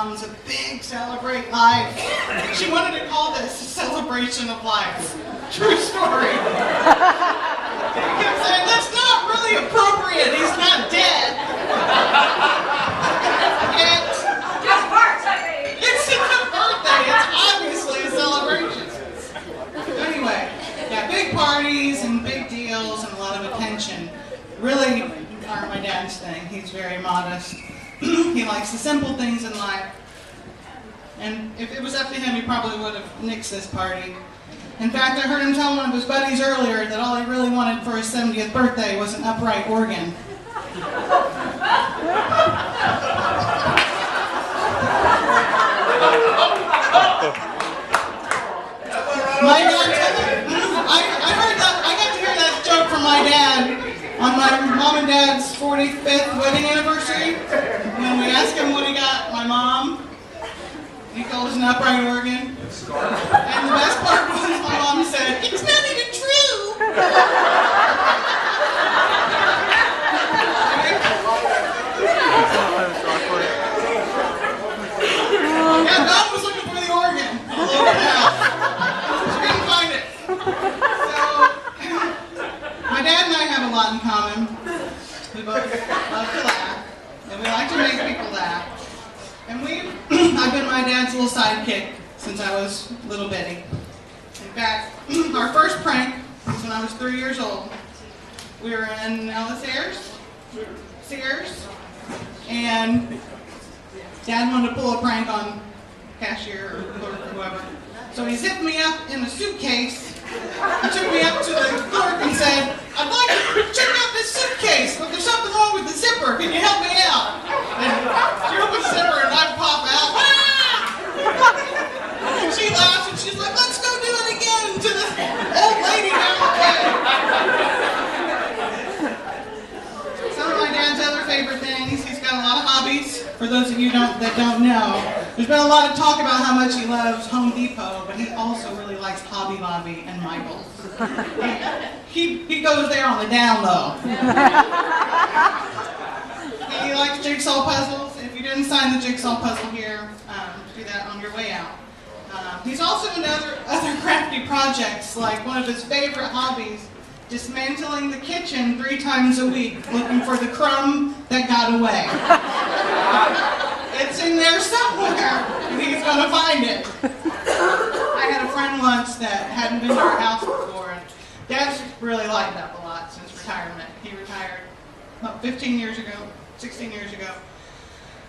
Mom's a big Celebrate Life. She wanted to call this a celebration of life. True story. He kept saying, that's not really appropriate. He's not dead. And it's his birthday. It's obviously a celebration. Anyway, yeah, big parties and big deals and a lot of attention really aren't my dad's thing. He's very modest. He likes the simple things in life. And if it was up to him, he probably would have nixed this party. In fact, I heard him tell one of his buddies earlier that all he really wanted for his 70th birthday was an upright organ. My dad, I got to hear that joke from my dad on my mom and dad's 45th wedding anniversary. When we asked him what he got my mom, he called us an upright organ. And the best part was my mom said, it's not even true. Yeah, God was looking for the organ all over the house. She didn't find it. So, my dad and I have a lot in common. We both love to laugh, and we like to make people laugh. And I've been my dad's little sidekick since I was little bitty. In fact, our first prank was when I was 3 years old. We were in Sears, and Dad wanted to pull a prank on cashier or whoever. So he zipped me up in a suitcase. He took me up to the clerk and said, I'd like to check out this suitcase, but there's something wrong with the zipper. Can you help me out? And she opened the zipper and I'd pop out. Ah! And she laughs and she's like, let's go do it again to this old lady down the way. Some of my dad's other favorite things, he's got a lot of hobbies. For those of you that don't know, there's been a lot of talk about how much he loves Home Depot, but he also really likes Hobby Lobby and Michael's. He goes there on the down low. He likes jigsaw puzzles. If you didn't sign the jigsaw puzzle here, do that on your way out. He's also into other crafty projects, like one of his favorite hobbies, dismantling the kitchen 3 times a week, looking for the crumb that got away. It's in there somewhere, and he's going to find it. I had a friend once that hadn't been to our house before, and Dad's really lightened up a lot since retirement. He retired about 15 years ago, 16 years ago.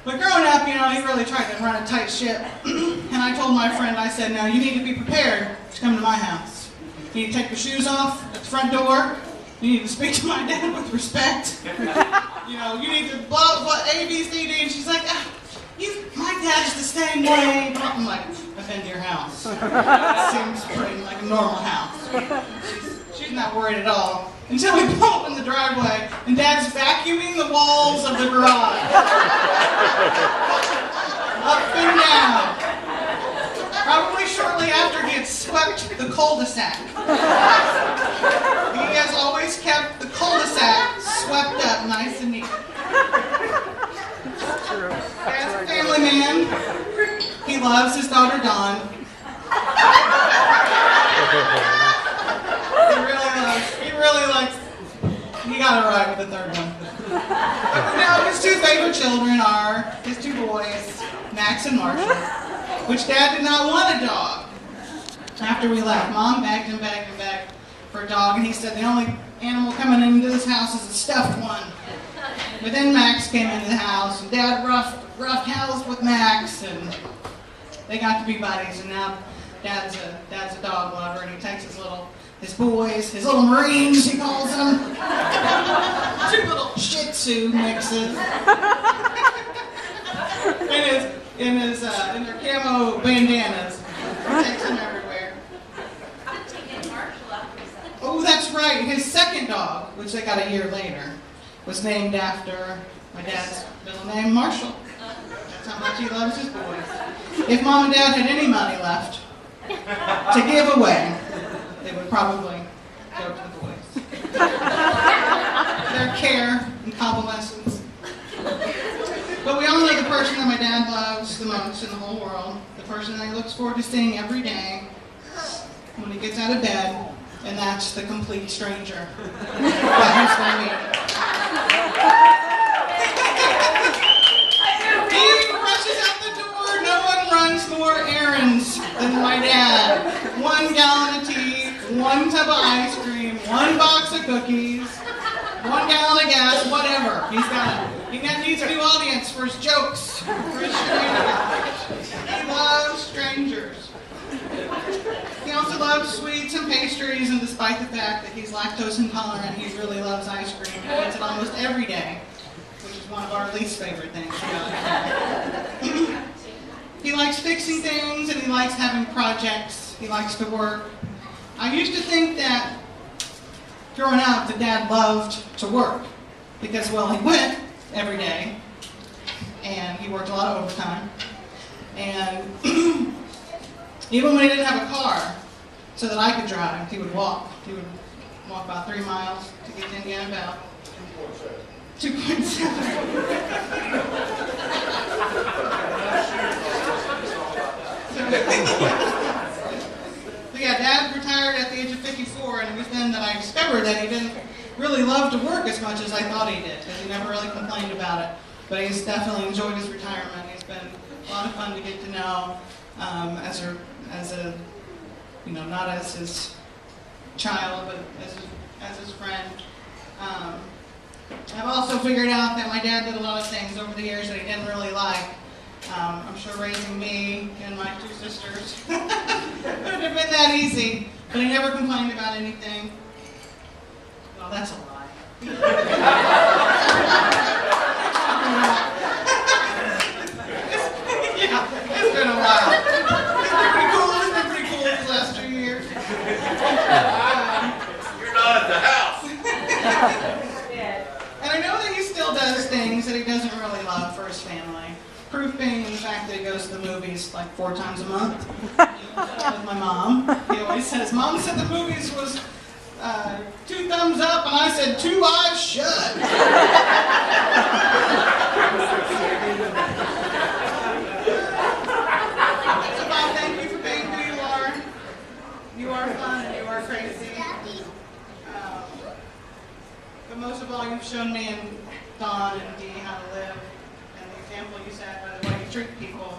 But growing up, he really tried to run a tight ship. And I told my friend, I said, now you need to be prepared to come to my house. You need to take your shoes off at the front door. You need to speak to my dad with respect. You need to blah, blah, A, B, C, D. And she's like, my dad's the same way. I'm like, I've been to your house. Seems pretty like a normal house. She's not worried at all. Until we pull up in the driveway, and Dad's vacuuming the walls of the garage. Up and down. Probably shortly after he had swept the cul-de-sac. He has always kept the cul-de-sac swept up nice and neat. Dad's a family man. He loves his daughter Dawn. He really likes, he got it right with the third one. Now, his 2 favorite children are his 2 boys, Max and Marshall, which Dad did not want a dog. After we left, Mom begged and begged and begged for a dog, and he said the only animal coming into this house is a stuffed one. But then Max came into the house, and Dad roughed house with Max, and they got to be buddies, and now Dad's a dog lover, and he takes his boys, his little Marines, he calls them. 2 little Shih Tzu mixes. in their camo bandanas. He takes them everywhere. Oh, that's right. His second dog, which they got a year later, was named after my dad's middle name, Marshall. That's how much he loves his boys. If Mom and Dad had any money left to give away, they would probably go to the boys. Their care and convalescence. But we all know the person that my dad loves the most in the whole world, the person that he looks forward to seeing every day when he gets out of bed, and that's the complete stranger that he's going to meet. He rushes out the door. No one runs more errands than my dad. 1 gallon of tea, 1 tub of ice cream, 1 box of cookies, 1 gallon of gas, whatever. He's got it. He needs a new audience for his jokes, for his shenanigans. He loves strangers. He also loves sweets and pastries, and despite the fact that he's lactose intolerant, he really loves ice cream. He eats it almost every day, which is one of our least favorite things about him. He likes fixing things, and he likes having projects. He likes to work. I used to think that growing up, the dad loved to work because, well, he went every day, and he worked a lot of overtime. And even when he didn't have a car, so that I could drive, he would walk. He would walk about 3 miles to get to Indiana Bell. 2.7. So yeah, Dad retired at the age of 54, and it was then that I discovered that he didn't really love to work as much as I thought he did, because he never really complained about it. But he's definitely enjoyed his retirement. He's been a lot of fun to get to know as a you know, not as his child, but as his friend. I've also figured out that my dad did a lot of things over the years that he didn't really like. I'm sure raising me and my 2 sisters wouldn't have been that easy, but he never complained about anything. Well, that's a lie. Yeah, it's been a while. It's been pretty cool these last 2 years. You're not at the house. And I know that he still does things that he doesn't really love for his family. Proof being the fact that he goes to the movies like 4 times a month with my mom. He always says, Mom said the movies was 2 thumbs up, and I said 2 eyes shut. So Bob, thank you for being who you are. You are fun and you are crazy. But most of all, you've shown me and Dawn and Dee how to live, and the example you set by the way you treat people.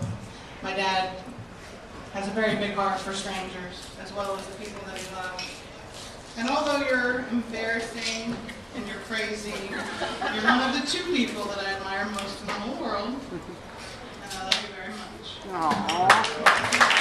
My dad has a very big heart for strangers, as well as the people that he loves. And although you're embarrassing and you're crazy, you're one of the 2 people that I admire most in the whole world, and I love you very much. Aww.